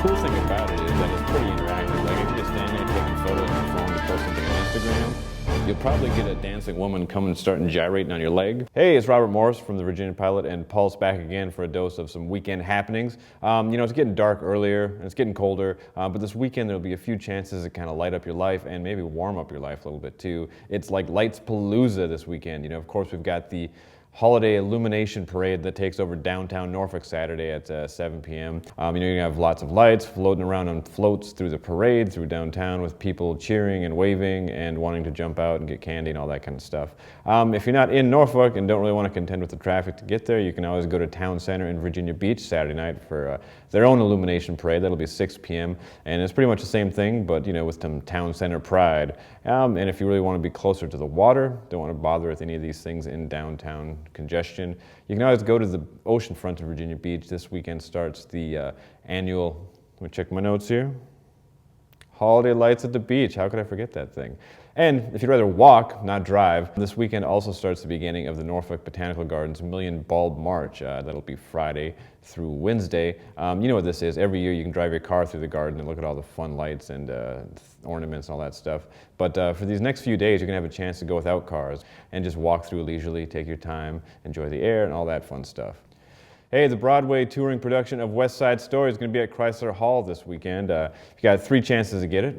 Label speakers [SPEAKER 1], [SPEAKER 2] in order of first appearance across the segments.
[SPEAKER 1] cool thing about it is that it's pretty interactive. Like if you're just standing there taking photos on your phone to post something on Instagram, you'll probably get a dancing woman coming and starting gyrating on your leg. Hey, it's Robert Morris from the Virginia-Pilot and Pulse back again for a dose of some weekend happenings. It's getting dark earlier and it's getting colder, but this weekend there'll be a few chances to kind of light up your life and maybe warm up your life a little bit too. It's like Lights Palooza this weekend. Of course we've got the holiday Illumination parade that takes over downtown Norfolk Saturday at 7 p.m. You're gonna have lots of lights floating around on floats through the parade, through downtown with people cheering and waving and wanting to jump out and get candy and all that kind of stuff. If you're not in Norfolk and don't really want to contend with the traffic to get there, you can always go to Town Center in Virginia Beach Saturday night for their own Illumination parade. That'll be 6 p.m. and it's pretty much the same thing, but with some Town Center pride. And if you really want to be closer to the water, don't want to bother with any of these things in downtown congestion, you can always go to the oceanfront of Virginia Beach. This weekend starts the annual, let me check my notes here, Holiday Lights at the Beach. How could I forget that thing? And if you'd rather walk, not drive, this weekend also starts the beginning of the Norfolk Botanical Gardens Million Bulb March. That'll be Friday through Wednesday. You know what this is. Every year you can drive your car through the garden and look at all the fun lights and ornaments and all that stuff. But for these next few days, you're going to have a chance to go without cars and just walk through leisurely, take your time, enjoy the air and all that fun stuff. Hey, the Broadway touring production of West Side Story is going to be at Chrysler Hall this weekend. You got 3 chances to get it,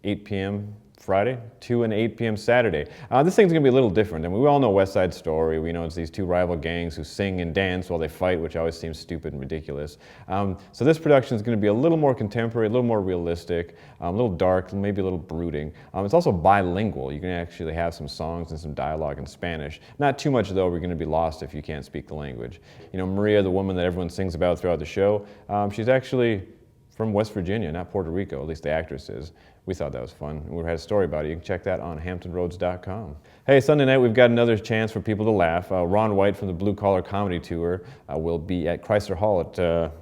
[SPEAKER 1] 8 p.m. Friday, 2 and 8 p.m. Saturday. This thing's going to be a little different. I mean, we all know West Side Story. We know it's these 2 rival gangs who sing and dance while they fight, which always seems stupid and ridiculous. So this production is going to be a little more contemporary, a little more realistic, a little dark, maybe a little brooding. It's also bilingual. You can actually have some songs and some dialogue in Spanish. Not too much, though. We're going to be lost if you can't speak the language. Maria, the woman that everyone sings about throughout the show, she's actually from West Virginia, not Puerto Rico, at least the actress is. We thought that was fun, and we had a story about it. You can check that on hamptonroads.com. Hey, Sunday night we've got another chance for people to laugh. Ron White from the Blue Collar Comedy Tour will be at Chrysler Hall at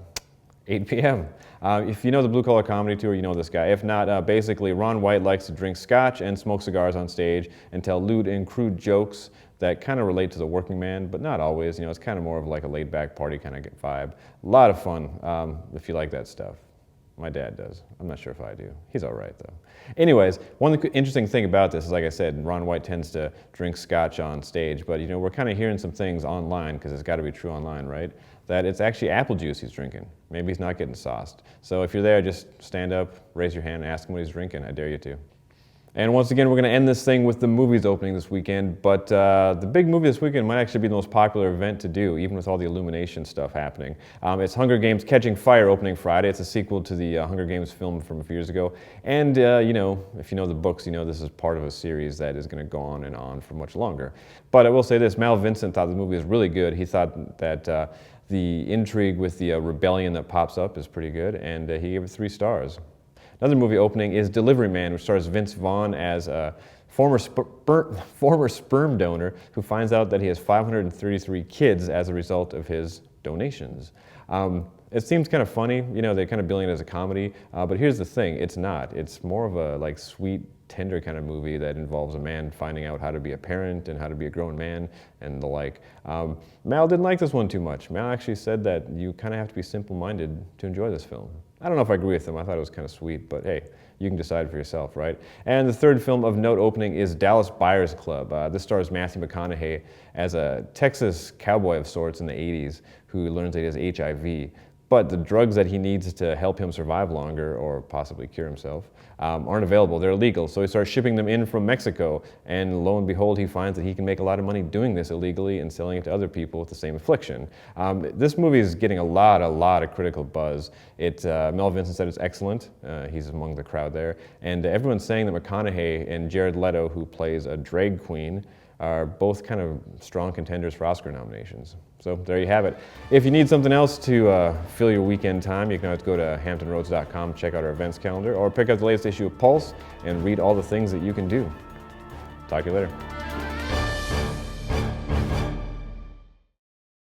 [SPEAKER 1] 8 p.m. If you know the Blue Collar Comedy Tour, you know this guy. If not, basically Ron White likes to drink scotch and smoke cigars on stage and tell lewd and crude jokes that kind of relate to the working man, but not always. It's kind of more of like a laid-back party kind of vibe. A lot of fun if you like that stuff. My dad does. I'm not sure if I do. He's all right, though. Anyways, one interesting thing about this is, like I said, Ron White tends to drink scotch on stage, but we're kind of hearing some things online, because it's got to be true online, right? That it's actually apple juice he's drinking. Maybe he's not getting sauced. So if you're there, just stand up, raise your hand, and ask him what he's drinking. I dare you to. And once again, we're going to end this thing with the movies opening this weekend, but the big movie this weekend might actually be the most popular event to do, even with all the Illumination stuff happening. It's Hunger Games Catching Fire opening Friday. It's a sequel to the Hunger Games film from a few years ago. And, if you know the books, this is part of a series that is going to go on and on for much longer. But I will say this, Mal Vincent thought the movie was really good. He thought that the intrigue with the rebellion that pops up is pretty good, and he gave it 3 stars. Another movie opening is Delivery Man, which stars Vince Vaughn as a former sperm donor who finds out that he has 533 kids as a result of his donations. It seems kind of funny, they're kind of billing it as a comedy, but here's the thing, it's not. It's more of a sweet, tender kind of movie that involves a man finding out how to be a parent and how to be a grown man and the like. Mal didn't like this one too much. Mal actually said that you kind of have to be simple-minded to enjoy this film. I don't know if I agree with him. I thought it was kind of sweet, but hey, you can decide for yourself, right? And the third film of note opening is Dallas Buyers Club. This stars Matthew McConaughey as a Texas cowboy of sorts in the 80s who learns that he has HIV. But the drugs that he needs to help him survive longer, or possibly cure himself, aren't available. They're illegal. So he starts shipping them in from Mexico. And lo and behold, he finds that he can make a lot of money doing this illegally and selling it to other people with the same affliction. This movie is getting a lot of critical buzz. Mel Vincent said it's excellent. He's among the crowd there. And everyone's saying that McConaughey and Jared Leto, who plays a drag queen, are both kind of strong contenders for Oscar nominations. So there you have it. If you need something else to fill your weekend time, you can always go to hamptonroads.com, check out our events calendar, or pick up the latest issue of Pulse and read all the things that you can do. Talk to you later.